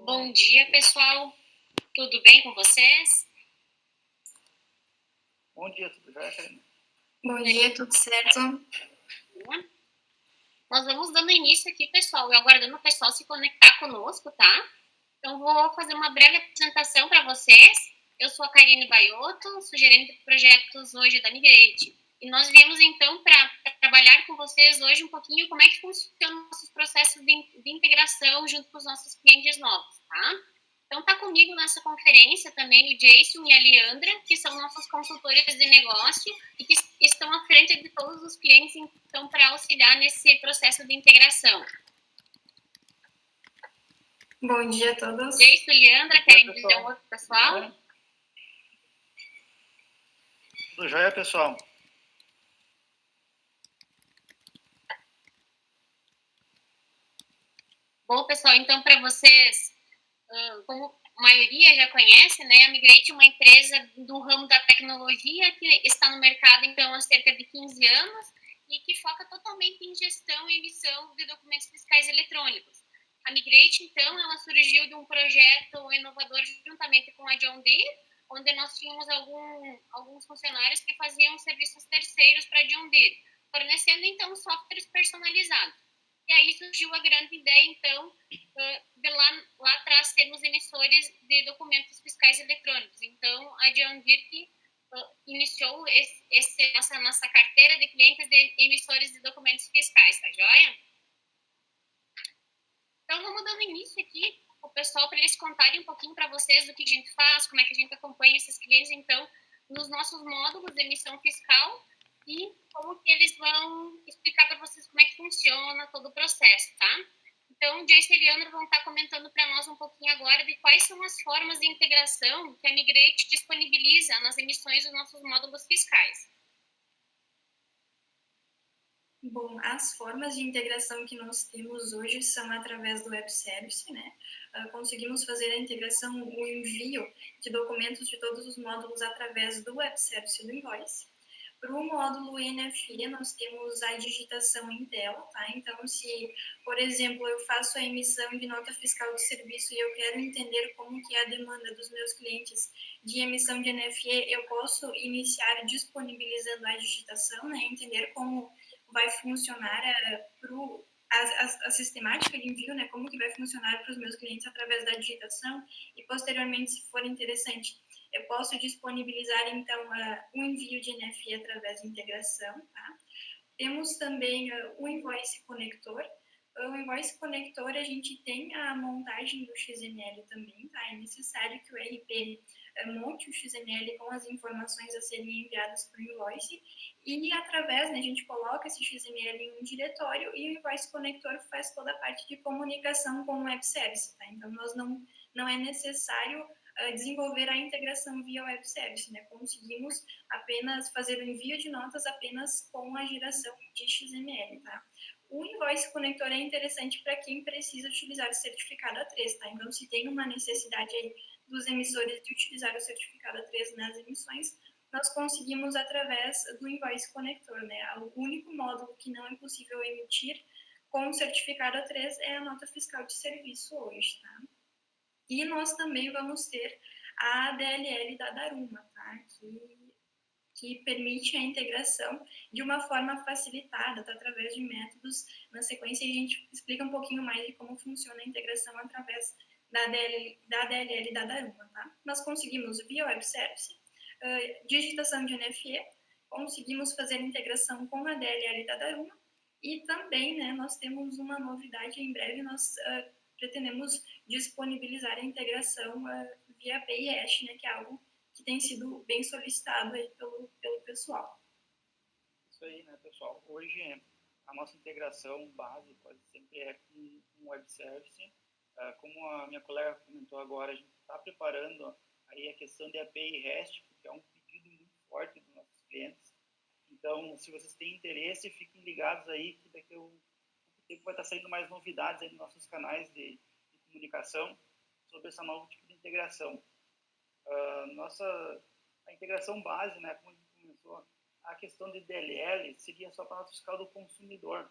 Bom dia, pessoal. Tudo bem com vocês? Bom dia, tudo jóia, Karina? Bom dia, tudo certo? Nós vamos dando início aqui, pessoal, e aguardando o pessoal se conectar conosco, tá? Então, vou fazer uma breve apresentação para vocês. Eu sou a Karine Baiotto, sou gerente de projetos hoje da Migrate. E nós viemos, então, para trabalhar com vocês hoje um pouquinho como é que funcionam nossos processos de integração junto com os nossos clientes novos, tá? Então, está comigo nessa conferência também o Jason e a Leandra, que são nossos consultores de negócio e que estão à frente de todos os clientes, então, para auxiliar nesse processo de integração. Bom dia a todos. Jason e Leandra, querem dizer um outro pessoal? Tudo jóia, pessoal? Bom, pessoal, então, para vocês, como a maioria já conhece, né, a Migrate é uma empresa do ramo da tecnologia que está no mercado, então, há cerca de 15 anos e que foca totalmente em gestão e emissão de documentos fiscais eletrônicos. A Migrate, então, ela surgiu de um projeto inovador juntamente com a John Deere, onde nós tínhamos alguns funcionários que faziam serviços terceiros para a John Deere, fornecendo, então, softwares personalizados. E aí surgiu a grande ideia, então, de lá atrás termos emissores de documentos fiscais eletrônicos. Então, a John Deere iniciou essa nossa carteira de clientes de emissores de documentos fiscais, tá joia? Então, vamos dando início aqui o pessoal para eles contarem um pouquinho para vocês do que a gente faz, como é que a gente acompanha esses clientes, então, nos nossos módulos de emissão fiscal e como que eles vão explicar para vocês como é que funciona todo o processo, tá? Então, o Jason e Leandro vão estar comentando para nós um pouquinho agora de quais são as formas de integração que a Migrate disponibiliza nas emissões dos nossos módulos fiscais. Bom, as formas de integração que nós temos hoje são através do Web Service, né? Conseguimos fazer a integração, o envio de documentos de todos os módulos através do Web Service do Invoice. Para o módulo NFE, nós temos a digitação em tela, tá? Então, se, por exemplo, eu faço a emissão de nota fiscal de serviço e eu quero entender como que é a demanda dos meus clientes de emissão de NFE, eu posso iniciar disponibilizando a digitação, né? Entender como vai funcionar a sistemática de envio, né? Como que vai funcionar para os meus clientes através da digitação e, posteriormente, se for interessante, eu posso disponibilizar, então, o envio de NFE através de integração, tá? Temos também o Invoice Conector. O Invoice Conector, a gente tem a montagem do XML também, tá? É necessário que o RP monte o XML com as informações a serem enviadas para o Invoice e, através, né, a gente coloca esse XML em um diretório e o Invoice Conector faz toda a parte de comunicação com o Web Service, tá? Então, nós não é necessário desenvolver a integração via Web Service, né? Conseguimos apenas fazer o envio de notas apenas com a geração de XML, tá? O Invoice Conector é interessante para quem precisa utilizar o certificado A3, tá? Então, se tem uma necessidade aí dos emissores de utilizar o certificado A3 nas emissões, nós conseguimos através do Invoice Conector, né? O único módulo que não é possível emitir com o certificado A3 é a nota fiscal de serviço hoje, tá? E nós também vamos ter a DLL da Daruma, tá? Que permite a integração de uma forma facilitada, tá? Através de métodos. Na sequência, a gente explica um pouquinho mais de como funciona a integração através da DLL da Daruma, tá? Nós conseguimos, via Web Service, digitação de NFE, conseguimos fazer a integração com a DLL da Daruma e também, né, nós temos uma novidade, em breve nós pretendemos disponibilizar a integração via API REST, né, que é algo que tem sido bem solicitado aí pelo pessoal. Isso aí, né, pessoal? Hoje, a nossa integração base quase sempre é com Web Service. Como a minha colega comentou agora, a gente está preparando aí a questão de API REST, porque é um pedido muito forte dos nossos clientes. Então, se vocês têm interesse, fiquem ligados aí, que daqui a um tempo vai estar saindo mais novidades aí nos nossos canais de comunicação sobre essa nova tipo de integração. A integração base, né, como a gente começou, a questão de DLL seria só para a nota fiscal do consumidor,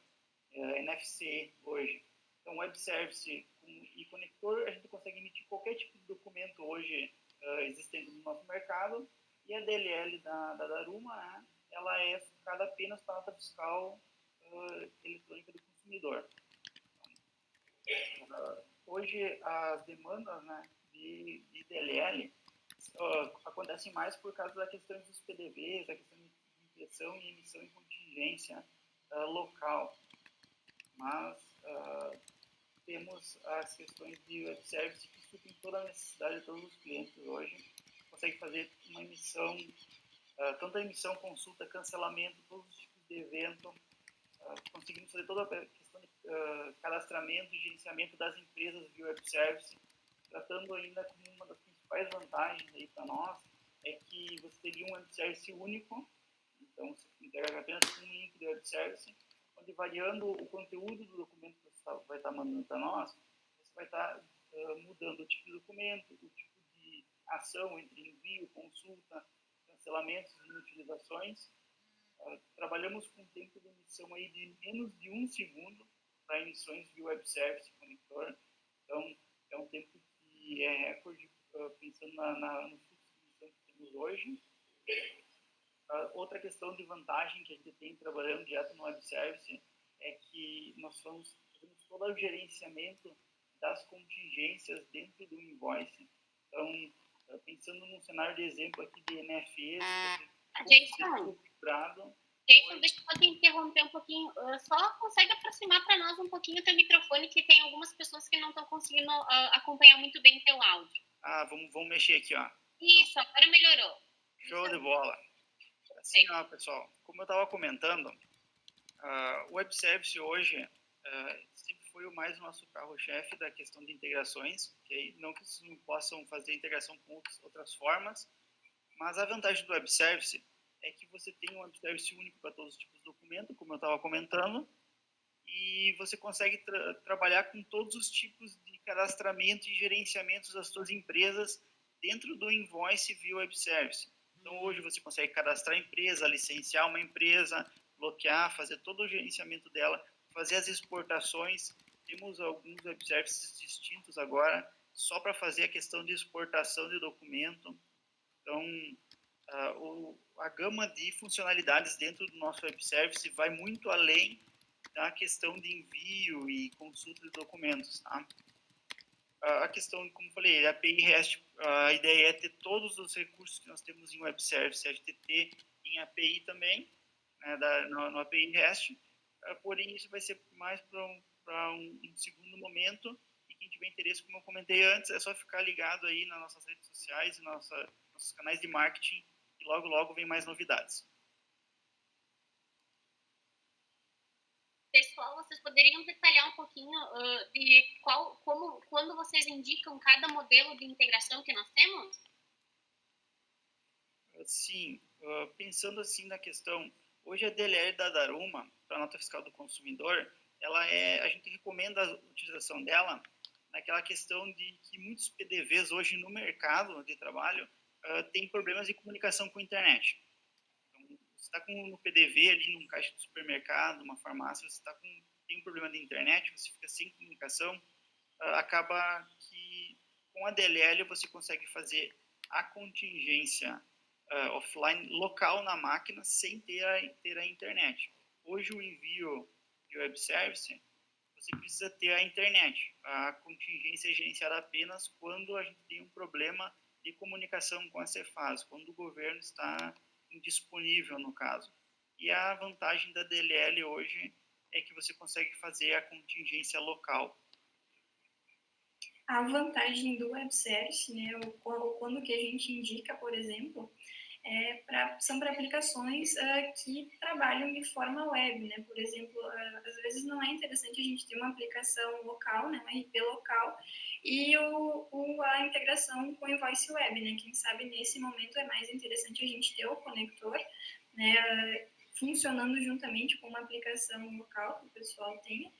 NFC hoje. Então, web service e conector, a gente consegue emitir qualquer tipo de documento hoje existente no nosso mercado, e a DLL da Daruma, ela é focada apenas para a nota fiscal eletrônica do consumidor. Hoje, as demandas, né, de DLL acontecem mais por causa da questão dos PDVs, da questão de impressão e emissão em contingência local. Mas temos as questões de web service que suprem toda a necessidade de todos os clientes hoje. Consegue fazer uma emissão, tanto a emissão, consulta, cancelamento, todos os tipos de evento. Conseguimos fazer toda a questão de cadastramento e gerenciamento das empresas via web service, tratando ainda como uma das principais vantagens aí para nós é que você teria um web service único, então você entrega apenas um link de web service, onde variando o conteúdo do documento que você vai estar mandando para nós, você vai estar mudando o tipo de documento, o tipo de ação entre envio, consulta, cancelamentos e inutilizações. Trabalhamos com um tempo de emissão aí de menos de 1 segundo para emissões via web service conector. Então, é um tempo que é recorde, pensando no fluxo de emissão que temos hoje. Outra questão de vantagem que a gente tem trabalhando direto no web service é que nós fazemos todo o gerenciamento das contingências dentro do invoice. Então, pensando num cenário de exemplo aqui de NFEs, Jason, deixa eu te interromper um pouquinho. Só consegue aproximar para nós um pouquinho o teu microfone, que tem algumas pessoas que não estão conseguindo acompanhar muito bem o teu áudio. Vamos mexer aqui, ó. Isso, agora melhorou. Show de bola. Assim, ó, pessoal, como eu estava comentando, o web service hoje sempre foi mais o nosso carro-chefe da questão de integrações, okay? Não que vocês não possam fazer integração com outras formas, mas a vantagem do web service é que você tem um web service único para todos os tipos de documento, como eu estava comentando, e você consegue trabalhar com todos os tipos de cadastramento e gerenciamento das suas empresas dentro do invoice via web service. Então, hoje você consegue cadastrar a empresa, licenciar uma empresa, bloquear, fazer todo o gerenciamento dela, fazer as exportações. Temos alguns web services distintos agora, só para fazer a questão de exportação de documento. Então, a gama de funcionalidades dentro do nosso web service vai muito além da questão de envio e consulta de documentos. Tá? A questão, como eu falei, a API REST, a ideia é ter todos os recursos que nós temos em web service, a gente ter em API também, né, no API REST, porém isso vai ser mais para um segundo momento, e quem tiver interesse, como eu comentei antes, é só ficar ligado aí nas nossas redes sociais e nossos canais de marketing, e logo, logo vem mais novidades. Pessoal, vocês poderiam detalhar um pouquinho de quando vocês indicam cada modelo de integração que nós temos? Sim, pensando assim na questão, hoje a DLL da Daruma, para a nota fiscal do consumidor, a gente recomenda a utilização dela naquela questão de que muitos PDVs hoje no mercado de trabalho têm problemas de comunicação com a internet. Você está no PDV ali num caixa de supermercado, uma farmácia, você tem um problema de internet, você fica sem comunicação, acaba que com a DLL você consegue fazer a contingência offline local na máquina sem ter a internet. Hoje o envio de web service, você precisa ter a internet. A contingência é gerenciada apenas quando a gente tem um problema de comunicação com a Cefaz, quando o governo está indisponível no caso. E a vantagem da DLL hoje é que você consegue fazer a contingência local. A vantagem do web service, né, quando que a gente indica, por exemplo, são para aplicações que trabalham de forma web, né? Por exemplo, às vezes não é interessante a gente ter uma aplicação local, né, uma RP local, e a integração com o invoice web, né? Quem sabe nesse momento é mais interessante a gente ter o conector, né, funcionando juntamente com uma aplicação local que o pessoal tenha,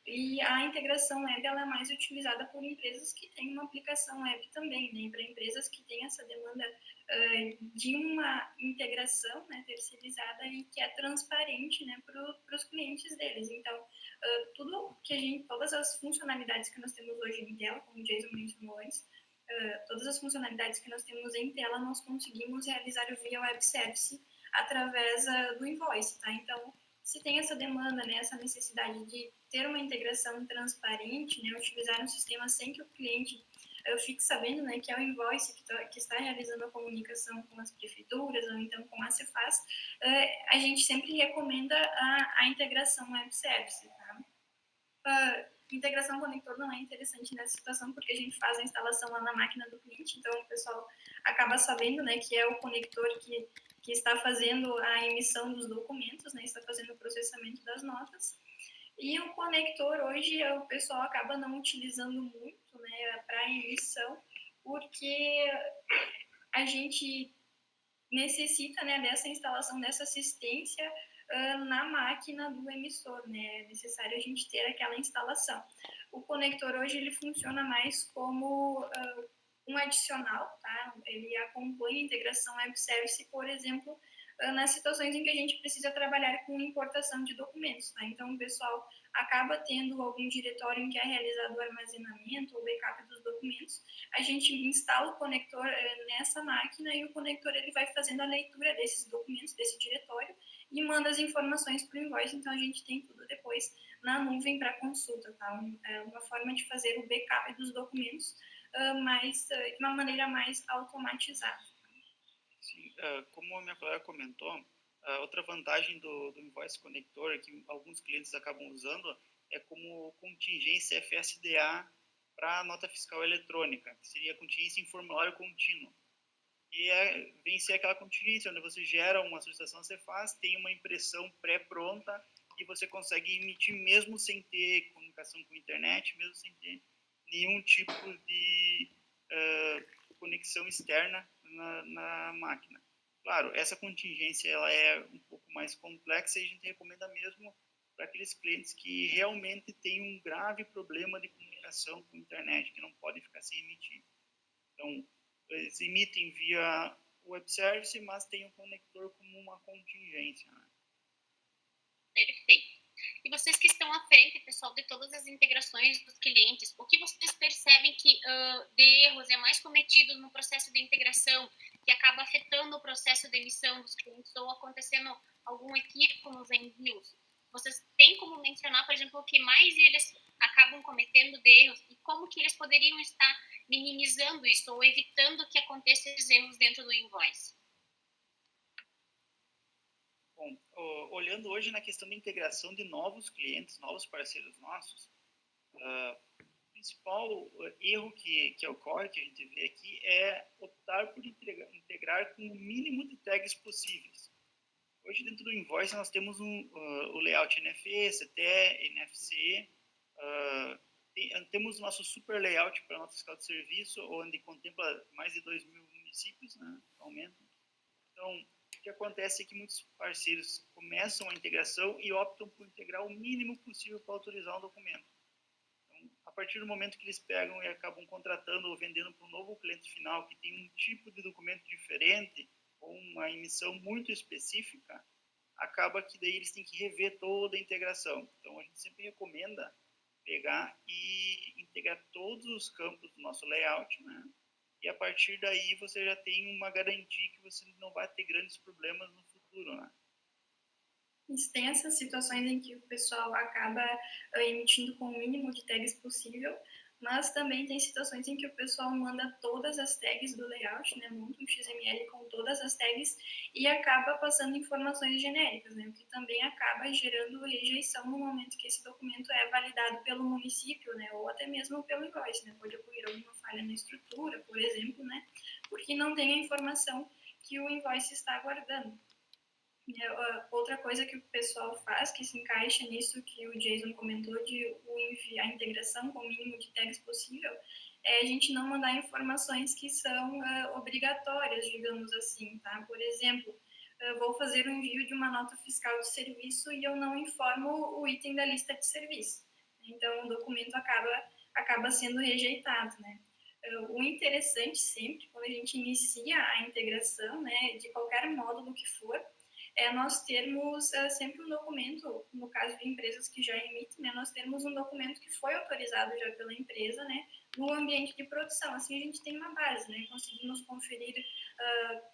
E a integração web ela é mais utilizada por empresas que têm uma aplicação web também, né? Para empresas que têm essa demanda de uma integração, né, terceirizada e que é transparente, né, para os clientes deles. Então, todas as funcionalidades que nós temos hoje em tela, como o Jason mencionou antes, todas as funcionalidades que nós temos em tela, nós conseguimos realizar via web service através do invoice, tá? Então, se tem essa demanda, né, essa necessidade de ter uma integração transparente, né, utilizar um sistema sem que o cliente fique sabendo, né, que é o invoice que está realizando a comunicação com as prefeituras ou então com a Cefaz, a gente sempre recomenda a integração web service, tá? Integração conector não é interessante nessa situação porque a gente faz a instalação lá na máquina do cliente, então o pessoal acaba sabendo, né, que é o conector que está fazendo a emissão dos documentos, né, está fazendo o processamento das notas. E o conector hoje o pessoal acaba não utilizando muito, né, para emissão, porque a gente necessita, né, dessa instalação, dessa assistência na máquina do emissor, né? É necessário a gente ter aquela instalação. O conector hoje ele funciona mais como um adicional, tá? Ele acompanha a integração web service, por exemplo, nas situações em que a gente precisa trabalhar com importação de documentos, tá? Então, o pessoal acaba tendo algum diretório em que é realizado o armazenamento ou backup dos documentos, a gente instala o conector nessa máquina e o conector ele vai fazendo a leitura desses documentos, desse diretório, e manda as informações para o invoice, então a gente tem tudo depois na nuvem para consulta, tá? É uma forma de fazer o backup dos documentos de uma maneira mais automatizada. Sim, como a minha colega comentou, outra vantagem do Invoice Connector que alguns clientes acabam usando é como contingência FSDA para a nota fiscal eletrônica, que seria contingência em formulário contínuo. E vem ser aquela contingência onde você gera uma solicitação, você faz, tem uma impressão pré-pronta e você consegue emitir mesmo sem ter comunicação com a internet, mesmo sem ter nenhum tipo de conexão externa na máquina. Claro, essa contingência ela é um pouco mais complexa e a gente recomenda mesmo para aqueles clientes que realmente têm um grave problema de comunicação com a internet, que não podem ficar sem emitir. Então, eles emitem via web service, mas tem um conector como uma contingência, né? Perfeito. E vocês que estão à frente, pessoal, de todas as integrações dos clientes, o que vocês percebem que de erros é mais cometido no processo de integração, que acaba afetando o processo de emissão dos clientes ou acontecendo algum equívoco nos envios? Vocês têm como mencionar, por exemplo, o que mais eles acabam cometendo de erros e como que eles poderiam estar minimizando isso ou evitando que aconteçam esses erros dentro do invoice? Bom, olhando hoje na questão da integração de novos clientes, novos parceiros nossos, o principal erro que ocorre, que a gente vê aqui, é optar por integrar com o mínimo de tags possíveis. Hoje, dentro do Invoice, nós temos o layout NFE, CTE, NFC, temos o nosso super layout para a nota fiscal de serviço, onde contempla mais de 2.000 municípios, né, atualmente. Então, o que acontece é que muitos parceiros começam a integração e optam por integrar o mínimo possível para autorizar um documento. Então, a partir do momento que eles pegam e acabam contratando ou vendendo para um novo cliente final que tem um tipo de documento diferente ou uma emissão muito específica, acaba que daí eles têm que rever toda a integração. Então, a gente sempre recomenda pegar e integrar todos os campos do nosso layout, né? E a partir daí você já tem uma garantia que você não vai ter grandes problemas no futuro, né? Tem essas situações em que o pessoal acaba emitindo com o mínimo de tags possível, mas também tem situações em que o pessoal manda todas as tags do layout, né, monta um XML com todas as tags e acaba passando informações genéricas, né, o que também acaba gerando rejeição no momento que esse documento é validado pelo município, né, ou até mesmo pelo invoice, né, pode ocorrer alguma falha na estrutura, por exemplo, né, porque não tem a informação que o invoice está aguardando. Outra coisa que o pessoal faz, que se encaixa nisso que o Jason comentou, de a integração com o mínimo de tags possível, é a gente não mandar informações que são obrigatórias, digamos assim, tá? Por exemplo, vou fazer o envio de uma nota fiscal de serviço e eu não informo o item da lista de serviço. Então, o documento acaba sendo rejeitado, né? O interessante sempre, quando a gente inicia a integração, né, de qualquer módulo que for, é nós termos sempre um documento, no caso de empresas que já emitem, né, nós temos um documento que foi autorizado já pela empresa, né, no ambiente de produção. Assim a gente tem uma base, né, conseguimos conferir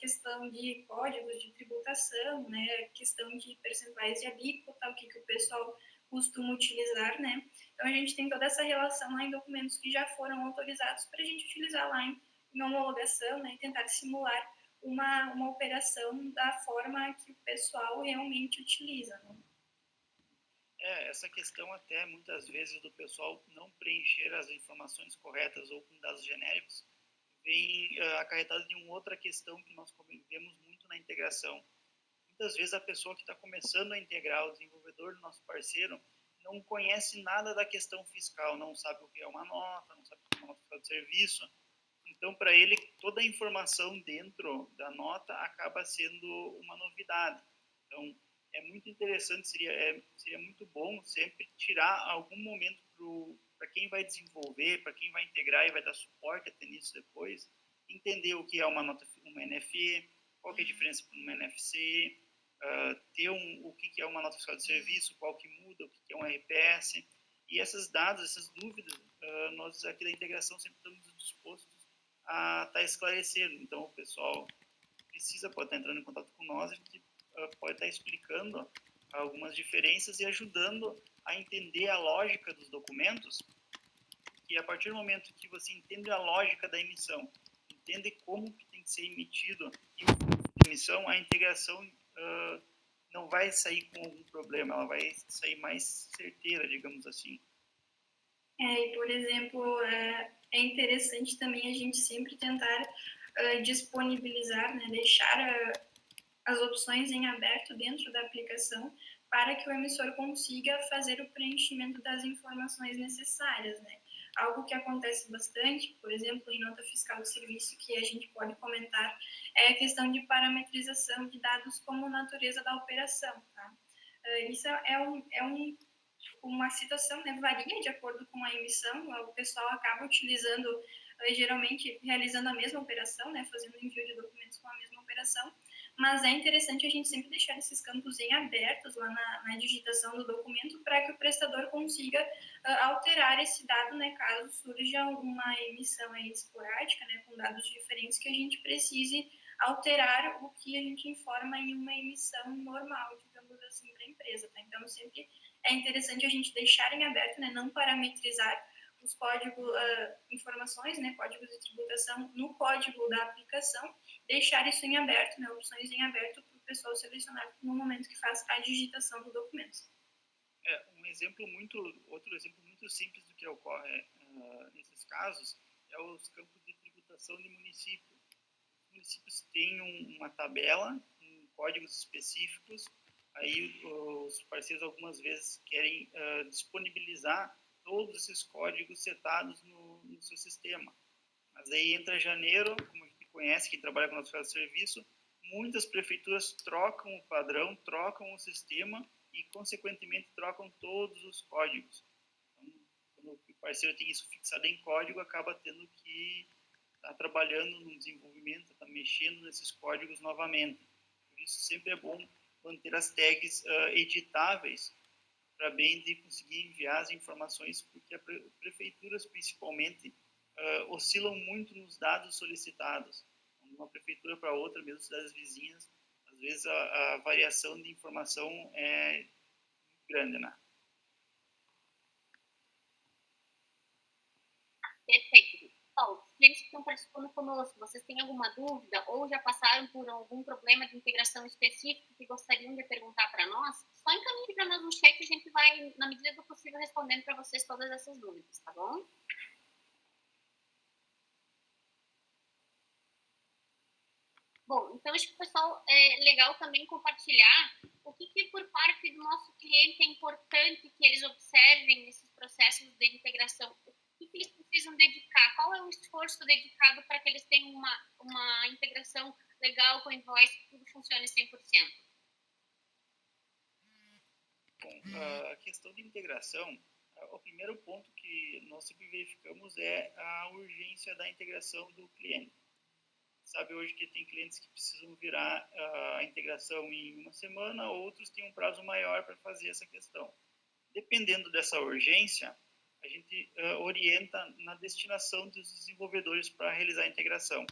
questão de códigos de tributação, né, questão de percentuais de alíquota, o que o pessoal costuma utilizar, né. Então a gente tem toda essa relação lá em documentos que já foram autorizados para a gente utilizar lá em homologação, né, e tentar simular uma operação da forma que o pessoal realmente utiliza, né? Essa questão até muitas vezes do pessoal não preencher as informações corretas ou com dados genéricos vem acarretada de uma outra questão que nós vemos muito na integração. Muitas vezes a pessoa que está começando a integrar, o desenvolvedor, nosso parceiro, não conhece nada da questão fiscal, não sabe o que é uma nota, não sabe o que é uma nota fiscal de serviço. Então, para ele, toda a informação dentro da nota acaba sendo uma novidade. Então, é muito interessante, seria muito bom sempre tirar algum momento para quem vai desenvolver, para quem vai integrar e vai dar suporte até nisso depois, entender o que é uma NFE, qual que é a diferença para uma NFC, ter o que é uma nota fiscal de serviço, qual que muda, o que é um RPS. E esses dados, essas dúvidas, nós aqui da integração sempre estamos dispostos a estar esclarecendo. Então, o pessoal pode estar entrando em contato com nós, a gente pode estar explicando algumas diferenças e ajudando a entender a lógica dos documentos, e a partir do momento que você entende a lógica da emissão, entende como que tem que ser emitido e o fluxo de emissão, a integração não vai sair com algum problema, ela vai sair mais certeira, digamos assim. E, por exemplo, é interessante também a gente sempre tentar disponibilizar, né, deixar as opções em aberto dentro da aplicação para que o emissor consiga fazer o preenchimento das informações necessárias, né? Algo que acontece bastante, por exemplo, em nota fiscal de serviço, que a gente pode comentar, é a questão de parametrização de dados como natureza da operação, tá? Isso uma situação, né, varia de acordo com a emissão, o pessoal acaba utilizando, geralmente realizando a mesma operação, né, fazendo envio de documentos com a mesma operação, mas é interessante a gente sempre deixar esses campos em abertos lá na digitação do documento para que o prestador consiga alterar esse dado, né, caso surja uma emissão aí esporádica, né, com dados diferentes que a gente precise alterar o que a gente informa em uma emissão normal, digamos assim, para a empresa, tá? Então, sempre é interessante a gente deixar em aberto, né, não parametrizar os códigos, informações, né, códigos de tributação no código da aplicação, deixar isso em aberto, né, opções em aberto para o pessoal selecionar no momento que faz a digitação do documento. Outro exemplo muito simples do que ocorre nesses casos é os campos de tributação de município. Os municípios têm uma tabela com códigos específicos. Aí os parceiros algumas vezes querem disponibilizar todos esses códigos setados no seu sistema. Mas aí entra janeiro, como a gente conhece, quem trabalha com nosso serviço, muitas prefeituras trocam o padrão, trocam o sistema e, consequentemente, trocam todos os códigos. Então, quando o parceiro tem isso fixado em código, acaba tendo que estar trabalhando no desenvolvimento, estar mexendo nesses códigos novamente. Por isso, sempre é bom manter as tags editáveis para bem de conseguir enviar as informações, porque as prefeituras, principalmente, oscilam muito nos dados solicitados. De uma prefeitura para outra, mesmo cidades vizinhas, às vezes a variação de informação é grande, né? Perfeito. Paulo, os clientes que estão participando conosco, vocês têm alguma dúvida ou já passaram por algum problema de integração específico que gostariam de perguntar para nós? Só encaminhe para nós no chat, a gente vai, na medida do possível, respondendo para vocês todas essas dúvidas, tá bom? Bom, então acho que, pessoal, é legal também compartilhar o que por parte do nosso cliente é importante que eles observem nesses processos de integração. O que eles precisam dedicar? Qual é o esforço dedicado para que eles tenham uma integração legal com o Invoice, que tudo funcione 100%? Bom, a questão de integração, O primeiro ponto que nós sempre verificamos é a urgência da integração do cliente. Sabe hoje que tem clientes que precisam virar a integração em uma semana, outros têm um prazo maior para fazer essa questão. Dependendo dessa urgência, a gente orienta na destinação dos desenvolvedores para realizar a integração.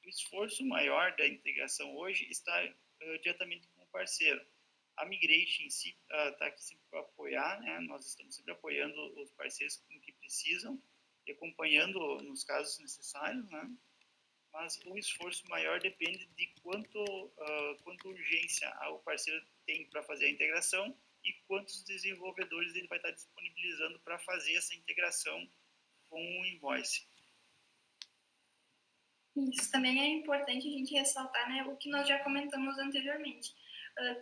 O esforço maior da integração hoje está diretamente com o parceiro. A Migrate em si está aqui sempre para apoiar, né? Nós estamos sempre apoiando os parceiros com que precisam e acompanhando nos casos necessários, né? Mas o esforço maior depende de quanto urgência o parceiro tem para fazer a integração e quantos desenvolvedores ele vai estar disponibilizando para fazer essa integração com o invoice. Isso também é importante a gente ressaltar, né, o que nós já comentamos anteriormente.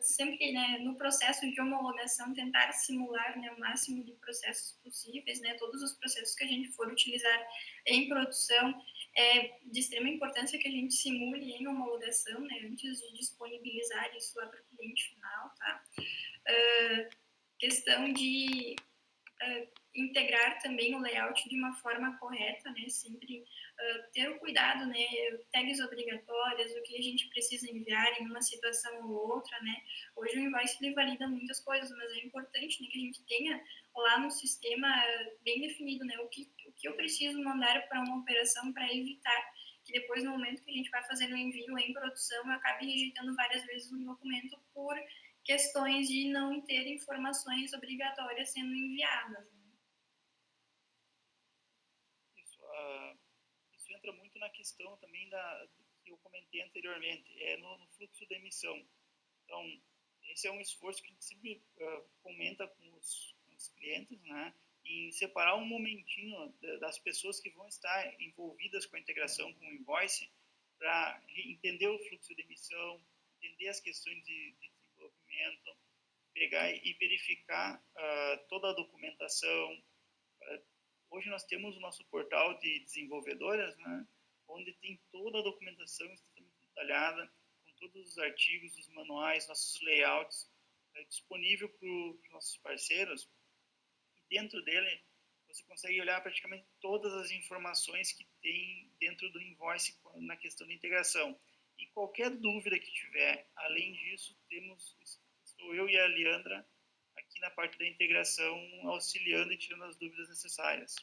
Sempre, né, no processo de homologação, tentar simular, né, o máximo de processos possíveis, né, todos os processos que a gente for utilizar em produção. É de extrema importância que a gente simule em homologação, né, antes de disponibilizar isso lá para o cliente final, tá? Questão de integrar também o layout de uma forma correta, né, sempre ter o cuidado, né, tags obrigatórias, o que a gente precisa enviar em uma situação ou outra, né. Hoje o invoice ele valida muitas coisas, mas é importante, né, que a gente tenha lá no sistema bem definido, né, o que eu preciso mandar para uma operação para evitar que depois, no momento que a gente vai fazer o envio em produção, eu acabe rejeitando várias vezes um documento por questões de não ter informações obrigatórias sendo enviadas. Isso entra muito na questão também que eu comentei anteriormente, no fluxo de emissão. Então, esse é um esforço que a gente sempre comenta com os clientes, né, em separar um momentinho das pessoas que vão estar envolvidas com a integração com o invoice para entender o fluxo de emissão, entender as questões de desenvolvimento, pegar e verificar toda a documentação. Hoje nós temos o nosso portal de desenvolvedoras, né, onde tem toda a documentação extremamente detalhada, com todos os artigos, os manuais, nossos layouts, disponível para os nossos parceiros. E dentro dele, você consegue olhar praticamente todas as informações que tem dentro do invoice na questão de integração. E qualquer dúvida que tiver, além disso, estou eu e a Leandra aqui na parte da integração, auxiliando e tirando as dúvidas necessárias.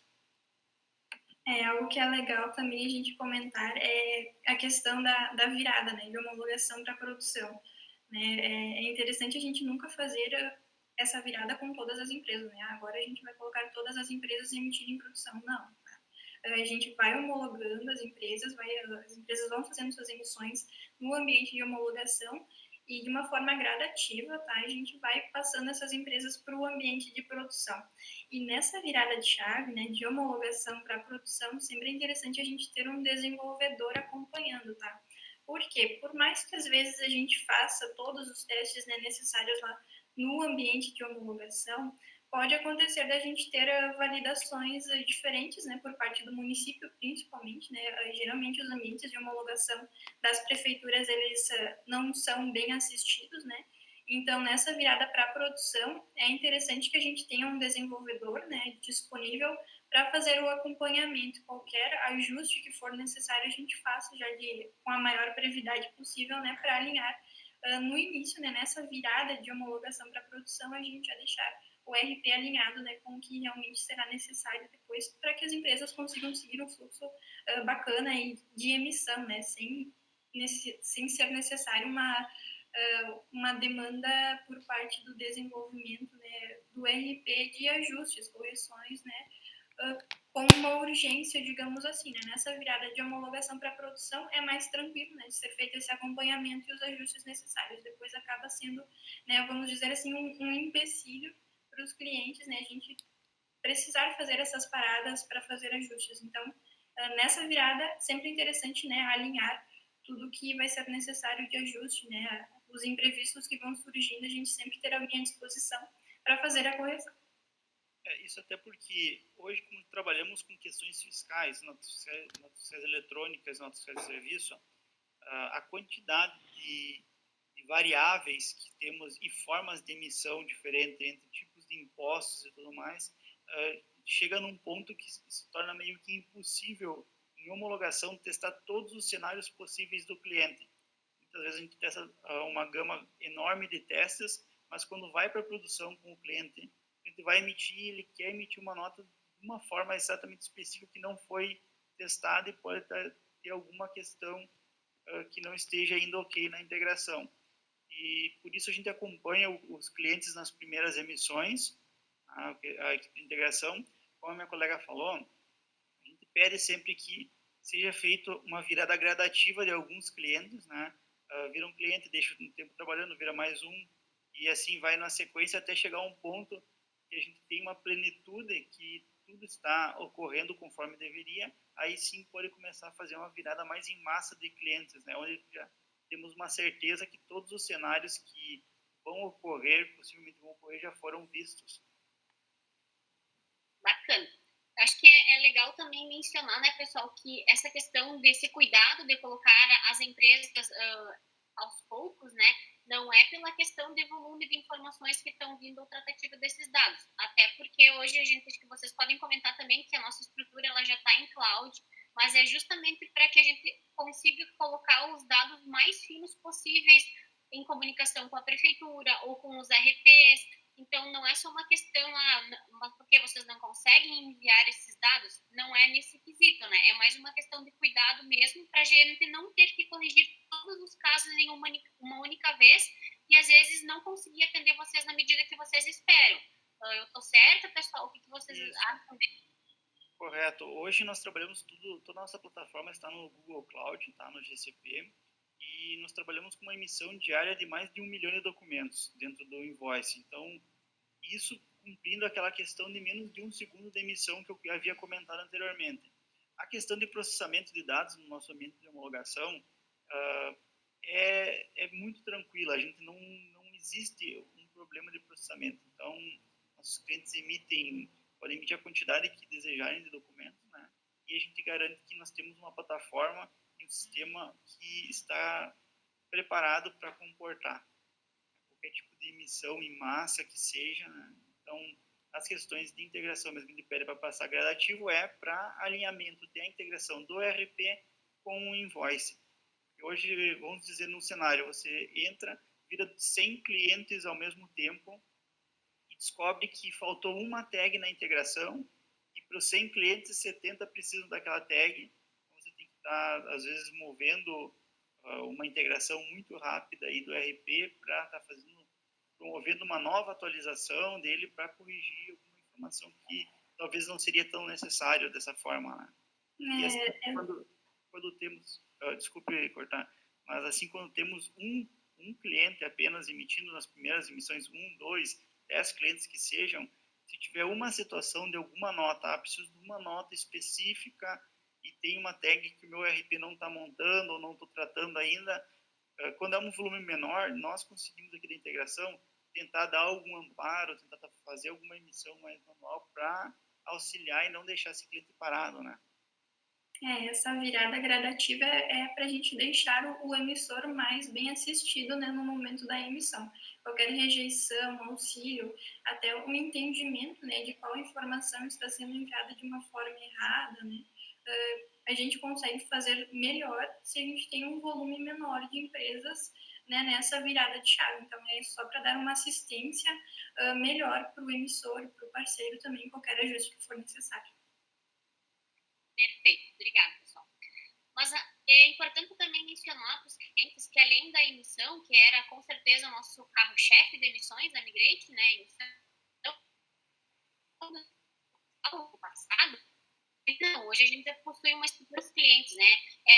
Algo que é legal também a gente comentar é a questão da virada, né, de homologação para produção. Né? É interessante a gente nunca fazer essa virada com todas as empresas. Né? Agora a gente vai colocar todas as empresas e emitir em produção. Não. Tá? A gente vai homologando as empresas vão fazendo suas emissões no ambiente de homologação e de uma forma gradativa, tá? A gente vai passando essas empresas para o ambiente de produção. E nessa virada de chave, né, de homologação para produção, sempre é interessante a gente ter um desenvolvedor acompanhando, tá? Por quê? Por mais que às vezes a gente faça todos os testes, né, necessários lá no ambiente de homologação, pode acontecer da gente ter validações diferentes, né, por parte do município, principalmente, né, geralmente os ambientes de homologação das prefeituras, eles não são bem assistidos, né, então nessa virada para a produção, é interessante que a gente tenha um desenvolvedor, né, disponível para fazer o acompanhamento, qualquer ajuste que for necessário, a gente faça já com a maior brevidade possível, né, para alinhar no início, né, nessa virada de homologação para a produção, a gente já deixar o RP alinhado, né, com o que realmente será necessário depois para que as empresas consigam seguir um fluxo bacana de emissão, né, sem ser necessário uma demanda por parte do desenvolvimento, né, do RP de ajustes, correções, né, com uma urgência, digamos assim, né? Nessa virada de homologação para produção é mais tranquilo, né, de ser feito esse acompanhamento e os ajustes necessários. Depois acaba sendo, né, vamos dizer assim, um empecilho para os clientes, né, a gente precisar fazer essas paradas para fazer ajustes. Então, nessa virada, sempre é interessante, né, alinhar tudo que vai ser necessário de ajuste, né, os imprevistos que vão surgindo, a gente sempre ter alguém à disposição para fazer a correção. Isso até porque hoje, como trabalhamos com questões fiscais, notas fiscais eletrônicas, notas fiscais de serviço, a quantidade de variáveis que temos e formas de emissão diferentes entre tipos de impostos e tudo mais, chega num ponto que se torna meio que impossível, em homologação, testar todos os cenários possíveis do cliente. Muitas vezes a gente testa uma gama enorme de testes, mas quando vai para a produção com o cliente vai emitir, ele quer emitir uma nota de uma forma exatamente específica que não foi testada e pode ter alguma questão que não esteja ainda ok na integração. E por isso a gente acompanha os clientes nas primeiras emissões, a equipe de integração. Como a minha colega falou, a gente pede sempre que seja feita uma virada gradativa de alguns clientes, né? Vira um cliente, deixa um tempo trabalhando, vira mais um, e assim vai na sequência até chegar a um ponto que a gente tem uma plenitude, que tudo está ocorrendo conforme deveria, aí sim pode começar a fazer uma virada mais em massa de clientes, né? Onde já temos uma certeza que todos os cenários que vão ocorrer, possivelmente vão ocorrer, já foram vistos. Bacana. Acho que é legal também mencionar, né, pessoal, que essa questão desse cuidado de colocar as empresas aos poucos, né, não é pela questão de volume de informações que estão vindo ao tratativa desses dados. Até porque hoje acho que vocês podem comentar também que a nossa estrutura ela já está em cloud, mas é justamente para que a gente consiga colocar os dados mais finos possíveis em comunicação com a prefeitura ou com os RPs. Então, não é só uma questão, mas porque vocês não conseguem enviar esses dados, não é nesse quesito, né? É mais uma questão de cuidado mesmo, para a gente não ter que corrigir todos os casos em uma única vez e, às vezes, não conseguir atender vocês na medida que vocês esperam. Eu estou certa, pessoal? O que vocês acham? Correto. Hoje nós trabalhamos toda a nossa plataforma está no Google Cloud, está no GCP, e nós trabalhamos com uma emissão diária de mais de 1 milhão de documentos dentro do Invoice. Então, isso cumprindo aquela questão de menos de 1 segundo de emissão que eu havia comentado anteriormente. A questão de processamento de dados no nosso ambiente de homologação é muito tranquila. A gente não existe um problema de processamento. Então, nossos clientes podem emitir a quantidade que desejarem de documentos, né? E a gente garante que nós temos uma plataforma e um sistema que está preparado para comportar qualquer tipo de emissão em massa que seja, né? Então, as questões de integração mesmo que ele pede para passar gradativo é para alinhamento da integração do ERP com o Invoice. E hoje, vamos dizer, num cenário, você entra, vira 100 clientes ao mesmo tempo e descobre que faltou uma tag na integração e para os 100 clientes, 70 precisam daquela tag. Então, você tem que estar, às vezes, movendo uma integração muito rápida aí do ERP para estar promovendo uma nova atualização dele para corrigir alguma informação que talvez não seria tão necessário dessa forma, né? E assim, quando temos, desculpe cortar, mas assim quando temos um cliente apenas emitindo nas primeiras emissões, 1, 2, 10 clientes que sejam, se tiver uma situação de alguma nota, preciso de uma nota específica e tem uma tag que o meu ERP não está montando ou não estou tratando ainda, quando é um volume menor, nós conseguimos aqui da integração tentar dar algum amparo, tentar fazer alguma emissão mais manual para auxiliar e não deixar esse cliente parado, né? Essa virada gradativa é para a gente deixar o emissor mais bem assistido, né, no momento da emissão. Qualquer rejeição, auxílio, até o entendimento, né, de qual informação está sendo enviada de uma forma errada, né, a gente consegue fazer melhor se a gente tem um volume menor de empresas, né, nessa virada de chave. Então, é só para dar uma assistência melhor para o emissor e para o parceiro também, qualquer ajuste que for necessário. Perfeito, obrigada, pessoal. Mas é importante também mencionar para os clientes que, além da emissão, que era com certeza o nosso carro-chefe de emissões da Migrate, né, emissão no passado, então, hoje a gente possui uma estrutura dos clientes, né?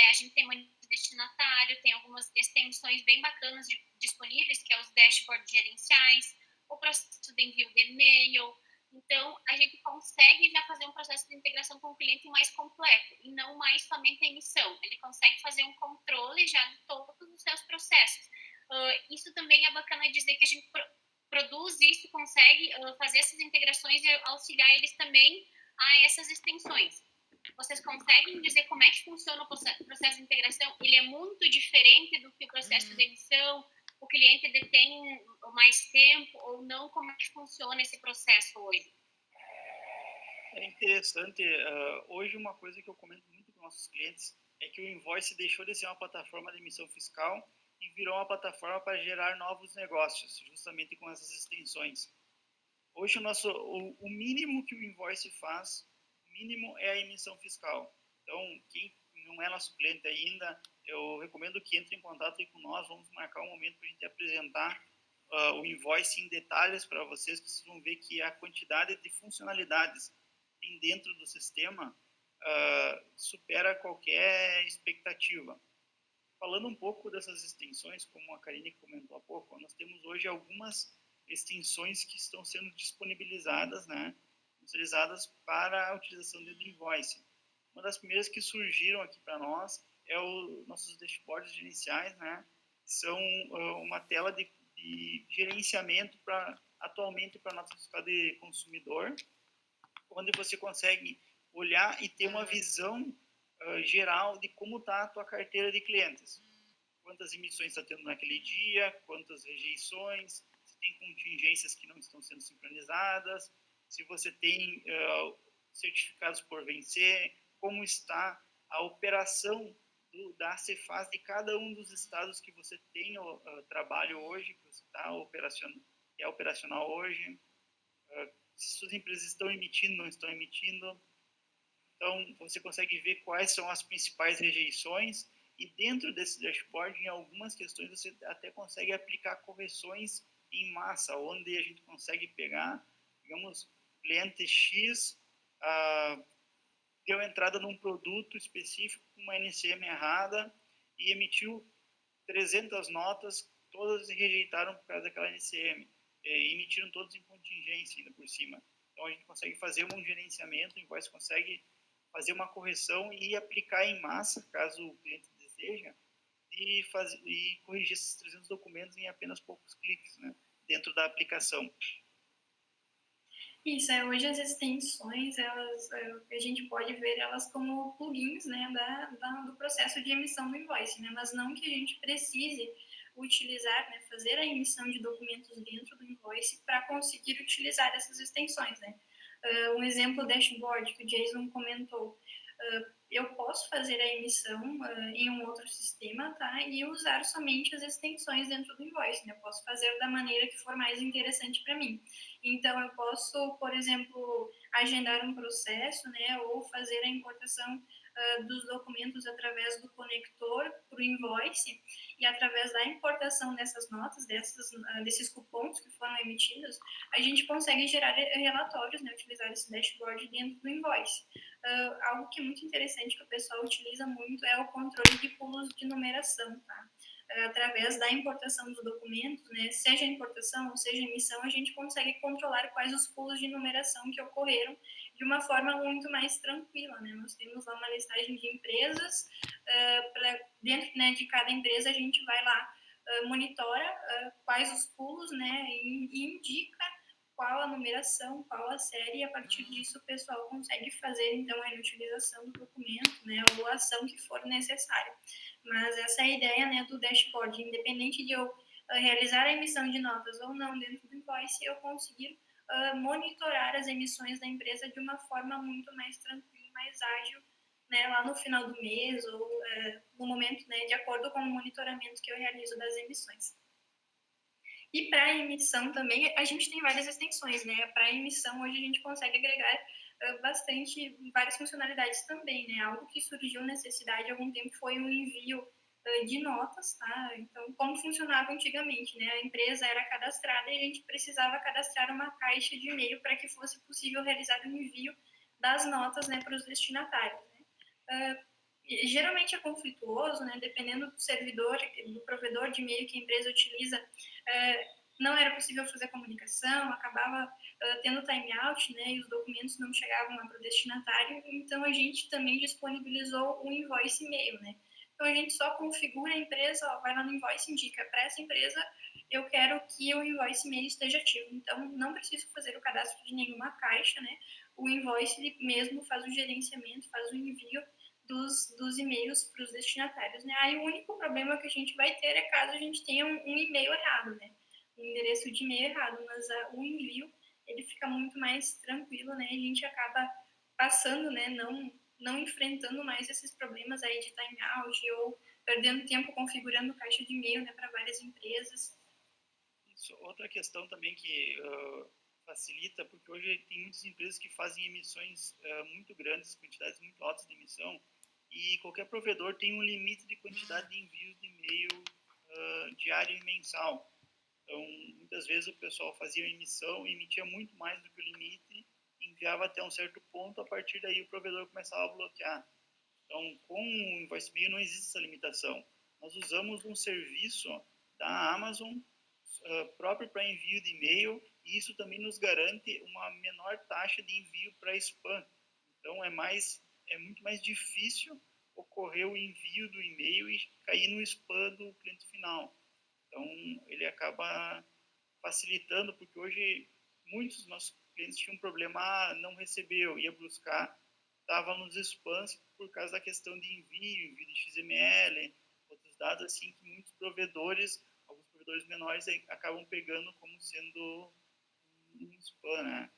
A gente tem manejo destinatário, tem algumas extensões bem bacanas disponíveis, que é os dashboards gerenciais, o processo de envio de e-mail. Então, a gente consegue já fazer um processo de integração com o cliente mais completo e não mais somente a emissão. Ele consegue fazer um controle já de todos os seus processos. Isso também é bacana dizer que a gente produz isso, consegue fazer essas integrações e auxiliar eles também a essas extensões. Vocês conseguem dizer como é que funciona o processo de integração? Ele é muito diferente do que o processo de emissão? o cliente detém mais tempo ou não? Como é que funciona esse processo hoje? É interessante. Hoje, uma coisa que eu comento muito com nossos clientes é que o Invoice deixou de ser uma plataforma de emissão fiscal e virou uma plataforma para gerar novos negócios, justamente com essas extensões. Hoje, o mínimo que o Invoice faz, o mínimo é a emissão fiscal. Então, quem não é nosso cliente ainda, eu recomendo que entre em contato aí com nós, vamos marcar um momento para a gente apresentar o Invoice em detalhes para vocês, que vocês vão ver que a quantidade de funcionalidades que tem dentro do sistema supera qualquer expectativa. Falando um pouco dessas extensões, como a Karine comentou há pouco, nós temos hoje algumas extensões que estão sendo disponibilizadas, né, utilizadas para a utilização do Invoice. Uma das primeiras que surgiram aqui para nós é os nossos dashboards gerenciais, né, são uma tela de gerenciamento atualmente para nota fiscal de consumidor, onde você consegue olhar e ter uma visão geral de como está a tua carteira de clientes. Quantas emissões está tendo naquele dia, quantas rejeições, se tem contingências que não estão sendo sincronizadas, se você tem certificados por vencer, como está a operação da Cefaz de cada um dos estados que você tem trabalho hoje, que você está operacional hoje, se suas empresas estão emitindo, não estão emitindo. Então, você consegue ver quais são as principais rejeições e dentro desse dashboard, em algumas questões, você até consegue aplicar correções em massa, onde a gente consegue pegar, digamos, cliente X deu entrada num produto específico com uma NCM errada e emitiu 300 notas, todas rejeitaram por causa daquela NCM, e emitiram todas em contingência ainda por cima. Então, a gente consegue fazer um gerenciamento, o Invoice consegue fazer uma correção e aplicar em massa, caso o cliente deseja, e corrigir esses 300 documentos em apenas poucos cliques, né, dentro da aplicação. Isso, hoje as extensões, a gente pode ver elas como plugins, né, do processo de emissão do invoice, né, mas não que a gente precise utilizar, né, fazer a emissão de documentos dentro do invoice para conseguir utilizar essas extensões, né. Um exemplo dashboard que o Jason comentou, eu posso fazer a emissão em um outro sistema, tá? E usar somente as extensões dentro do invoice, né? Eu posso fazer da maneira que for mais interessante para mim. Então, eu posso, por exemplo, agendar um processo, né? Ou fazer a importação dos documentos através do conector para o invoice e através da importação dessas notas, desses cupons que foram emitidos, a gente consegue gerar relatórios, né? Utilizar esse dashboard dentro do invoice. Algo que é muito interessante que o pessoal utiliza muito é o controle de pulos de numeração, tá? Através da importação dos documentos, né, seja importação ou seja emissão, a gente consegue controlar quais os pulos de numeração que ocorreram de uma forma muito mais tranquila, né? Nós temos lá uma listagem de empresas, dentro, né, de cada empresa a gente vai lá, monitora quais os pulos, né, e indica qual a numeração, qual a série, e a partir disso o pessoal consegue fazer, então, a reutilização do documento, né, ou a ação que for necessária. Mas essa é a ideia, né, do dashboard. Independente de eu realizar a emissão de notas ou não dentro do invoice, eu conseguir monitorar as emissões da empresa de uma forma muito mais tranquila, mais ágil, né, lá no final do mês ou no momento, né, de acordo com o monitoramento que eu realizo das emissões. E para a emissão também, a gente tem várias extensões, né? Para a emissão, hoje a gente consegue agregar várias funcionalidades também, né? Algo que surgiu necessidade há algum tempo foi o envio de notas, tá? Então, como funcionava antigamente, né? A empresa era cadastrada e a gente precisava cadastrar uma caixa de e-mail para que fosse possível realizar o envio das notas, né, para os destinatários, né? Geralmente é conflituoso, né? Dependendo do servidor, do provedor de e-mail que a empresa utiliza, não era possível fazer comunicação, acabava tendo timeout, né? E os documentos não chegavam lá para o destinatário. Então, a gente também disponibilizou o invoice e-mail, né? Então, a gente só configura a empresa, vai lá no invoice, indica para essa empresa, eu quero que o invoice e-mail esteja ativo. Então, não preciso fazer o cadastro de nenhuma caixa, né? O invoice ele mesmo faz o gerenciamento, faz o envio dos e-mails para os destinatários, né? Aí o único problema que a gente vai ter é caso a gente tenha um e-mail errado, né? Um endereço de e-mail errado, mas o envio, ele fica muito mais tranquilo, né? A gente acaba passando, né? Não enfrentando mais esses problemas aí de timeout ou perdendo tempo configurando caixa de e-mail, né, para várias empresas. Isso, outra questão também que facilita, porque hoje tem muitas empresas que fazem emissões muito grandes, quantidades muito altas de emissão, e qualquer provedor tem um limite de quantidade de envios de e-mail diário e mensal. Então, muitas vezes o pessoal fazia uma emissão, emitia muito mais do que o limite, enviava até um certo ponto, a partir daí o provedor começava a bloquear. Então, com o InvoiceMail não existe essa limitação. Nós usamos um serviço da Amazon próprio para envio de e-mail, e isso também nos garante uma menor taxa de envio para spam. Então, é muito mais difícil ocorrer o envio do e-mail e cair no spam do cliente final. Então, ele acaba facilitando, porque hoje muitos dos nossos clientes tinham um problema, não recebeu, ia buscar, estava nos spams por causa da questão de envio de XML, outros dados assim que muitos provedores, alguns provedores menores acabam pegando como sendo um spam, né?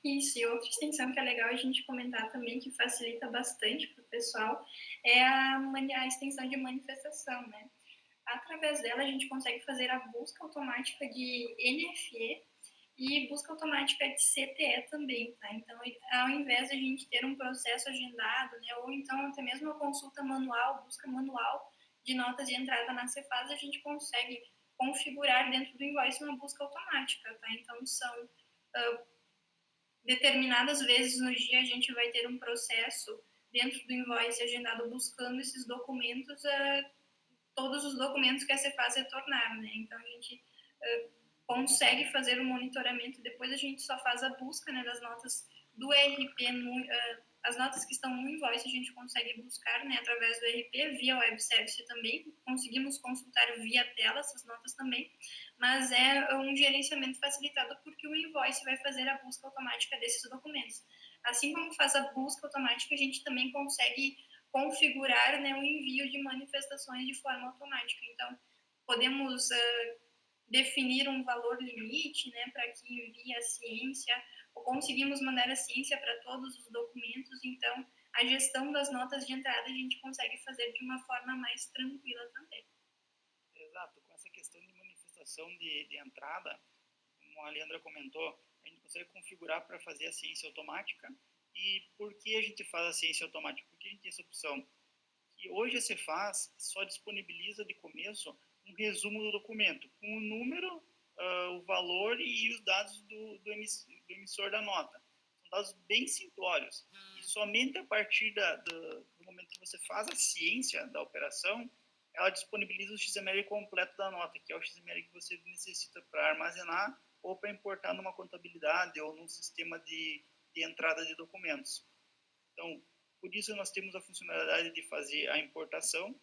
Isso, e outra extensão que é legal a gente comentar também, que facilita bastante para o pessoal, é a extensão de manifestação, né? Através dela, a gente consegue fazer a busca automática de NFE e busca automática de CTE também, tá? Então, ao invés de a gente ter um processo agendado, né, ou então até mesmo a consulta manual, busca manual de notas de entrada na Cefaz, a gente consegue configurar dentro do invoice uma busca automática, tá? Então, são determinadas vezes no dia a gente vai ter um processo dentro do invoice agendado buscando esses documentos, todos os documentos que a Cefaz retornar, né? Então, a gente consegue fazer o monitoramento, depois a gente só faz a busca, né, das notas do ERP, as notas que estão no invoice a gente consegue buscar, né, através do ERP, via web service também, conseguimos consultar via tela essas notas também, mas é um gerenciamento facilitado porque o invoice vai fazer a busca automática desses documentos. Assim como faz a busca automática, a gente também consegue configurar, né, o envio de manifestações de forma automática. Então, podemos definir um valor limite, né, para que envie a ciência, ou conseguimos mandar a ciência para todos os documentos. Então, a gestão das notas de entrada a gente consegue fazer de uma forma mais tranquila também. Exato, com essa questão de manifestação de entrada, como a Leandra comentou, a gente consegue configurar para fazer a ciência automática. E por que a gente faz a ciência automática? Porque a gente tem essa opção. Que hoje a Cefaz só disponibiliza de começo um resumo do documento, com o número, o valor e os dados do emissor da nota. São dados bem simplórios. E somente a partir do momento que você faz a ciência da operação, ela disponibiliza o XML completo da nota, que é o XML que você necessita para armazenar ou para importar numa contabilidade ou num sistema de entrada de documentos. Então, por isso nós temos a funcionalidade de fazer a importação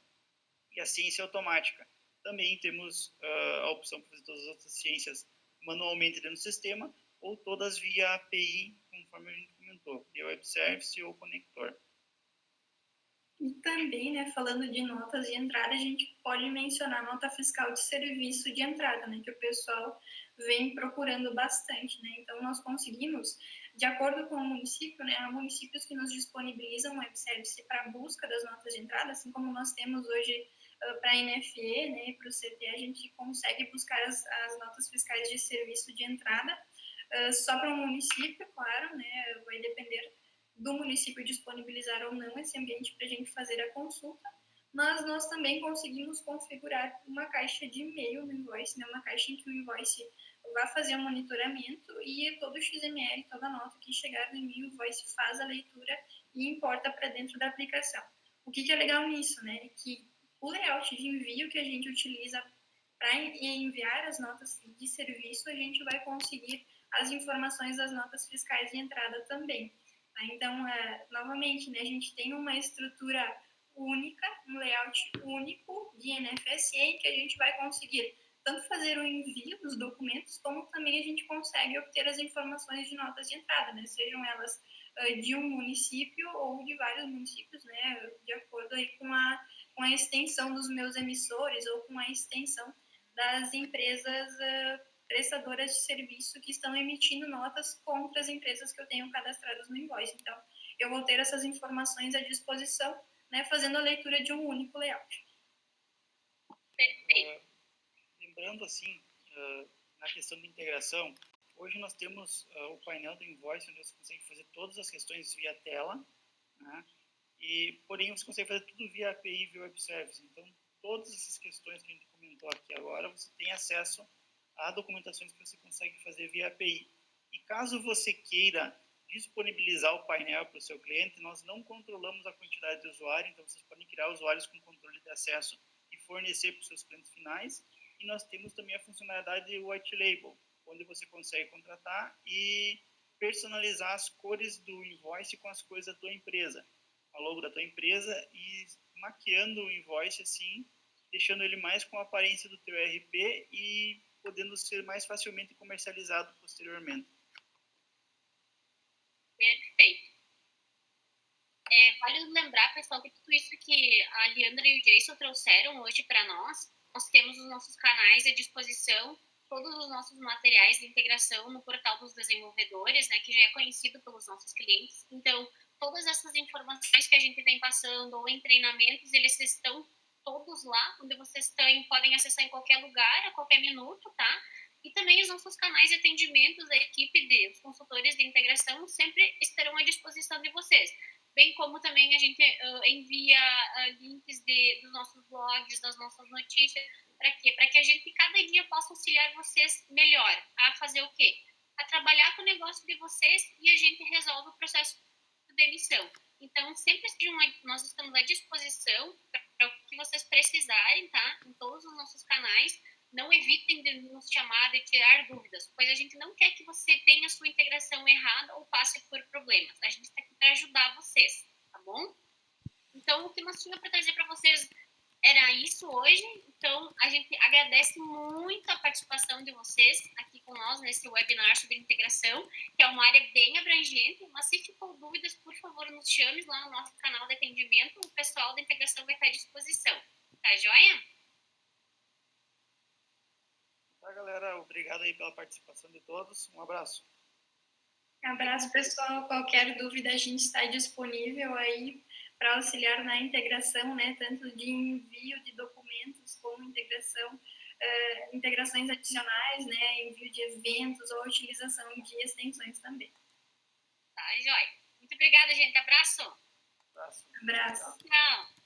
e a ciência automática. Também temos a opção para fazer todas as outras ciências manualmente dentro do sistema ou todas via API, conforme a gente comentou, via web service ou conector. E também, né, falando de notas de entrada, a gente pode mencionar a nota fiscal de serviço de entrada, né, que o pessoal vem procurando bastante, né? Então, nós conseguimos, de acordo com o município, né, há municípios que nos disponibilizam web service para a busca das notas de entrada, assim como nós temos hoje para a NFE, né, e para o CT, a gente consegue buscar as notas fiscais de serviço de entrada, só para um município, claro, né, vai depender do município disponibilizar ou não esse ambiente para a gente fazer a consulta, mas nós também conseguimos configurar uma caixa de e-mail no invoice, né, uma caixa em que o invoice vai fazer um monitoramento e todo o XML, toda a nota que chegar no e-mail, o invoice faz a leitura e importa para dentro da aplicação. O que é legal nisso, né, é que o layout de envio que a gente utiliza para enviar as notas de serviço, a gente vai conseguir as informações das notas fiscais de entrada também. Então, novamente, né, a gente tem uma estrutura única, um layout único de NFSE em que a gente vai conseguir tanto fazer o envio dos documentos, como também a gente consegue obter as informações de notas de entrada, né, sejam elas de um município ou de vários municípios, né, de acordo aí com a extensão dos meus emissores ou com a extensão das empresas prestadoras de serviço que estão emitindo notas contra as empresas que eu tenho cadastradas no invoice. Então, eu vou ter essas informações à disposição, né, fazendo a leitura de um único layout. Perfeito. Lembrando, assim, na questão de integração, hoje nós temos o painel do invoice, onde você consegue fazer todas as questões via tela, né? Porém, você consegue fazer tudo via API, via Web Service. Então, todas essas questões que a gente comentou aqui agora, você tem acesso a documentações que você consegue fazer via API. E caso você queira disponibilizar o painel para o seu cliente, nós não controlamos a quantidade de usuários, então vocês podem criar usuários com controle de acesso e fornecer para os seus clientes finais. E nós temos também a funcionalidade de White Label, onde você consegue contratar e personalizar as cores do invoice com as cores da tua empresa, a logo da tua empresa, e maquiando o invoice assim, deixando ele mais com a aparência do teu ERP e podendo ser mais facilmente comercializado posteriormente. Perfeito. Vale lembrar, pessoal, que tudo isso que a Leandra e o Jason trouxeram hoje para nós temos os nossos canais à disposição, todos os nossos materiais de integração no portal dos desenvolvedores, né, que já é conhecido pelos nossos clientes. Então, todas essas informações que a gente vem passando ou em treinamentos, eles estão todos lá, onde vocês podem acessar em qualquer lugar, a qualquer minuto, tá? E também os nossos canais de atendimentos, a equipe de consultores de integração sempre estarão à disposição de vocês. Bem como também a gente envia links dos nossos blogs, das nossas notícias. Para quê? Para que a gente cada dia possa auxiliar vocês melhor. A fazer o quê? A trabalhar com o negócio de vocês e a gente resolve o processo de emissão. Então, sempre nós estamos à disposição para o que vocês precisarem, tá? Em todos os nossos canais. Não evitem de nos chamar, de tirar dúvidas, pois a gente não quer que você tenha a sua integração errada ou passe por problemas. A gente está aqui para ajudar vocês, tá bom? Então, o que nós tínhamos para trazer para vocês era isso hoje. Então, a gente agradece muito a participação de vocês aqui com nós nesse webinar sobre integração, que é uma área bem abrangente, mas se ficou dúvidas, por favor, nos chame lá no nosso canal de atendimento, o pessoal da integração vai estar à disposição. Tá joia? Tá, galera, obrigado aí pela participação de todos. Um abraço. Um abraço, pessoal. Qualquer dúvida, a gente está disponível aí para auxiliar na integração, né, tanto de envio de documentos como integrações adicionais, né, envio de eventos ou utilização de extensões também. Tá, joia. Muito obrigada, gente. Abraço. Abraço. Abraço. Tchau.